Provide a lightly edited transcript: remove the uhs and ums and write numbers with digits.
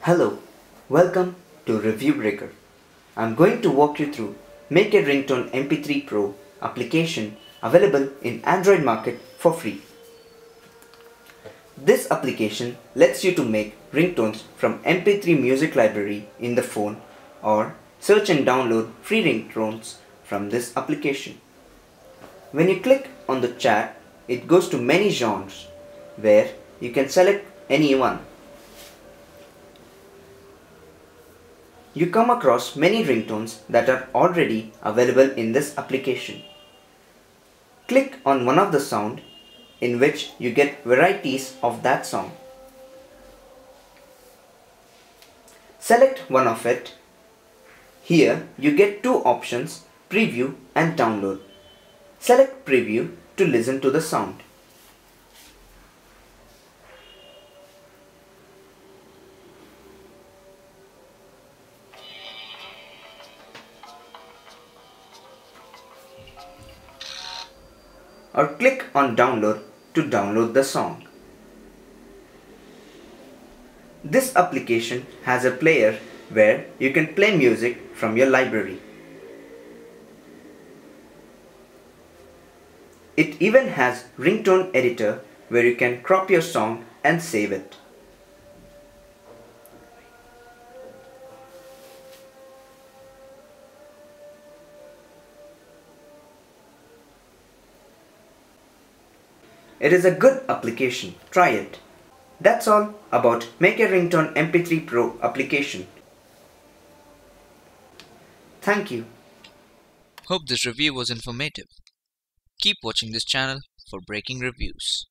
Hello, welcome to ReviewBreaker. I'm going to walk you through Make a Ringtone MP3 PRO application available in Android market for free. This application lets you to make ringtones from MP3 music library in the phone or search and download free ringtones from this application. When you click on the chat, it goes to many genres where you can select any one. You come across many ringtones that are already available in this application. Click on one of the sound in which you get varieties of that song. Select one of it. Here you get two options, preview and download. Select preview to listen to the sound. Or click on download to download the song. This application has a player where you can play music from your library. It even has ringtone editor where you can crop your song and save it. It is a good application. Try it. That's all about Make a Ringtone MP3 PRO application. Thank you. Hope this review was informative. Keep watching this channel for breaking reviews.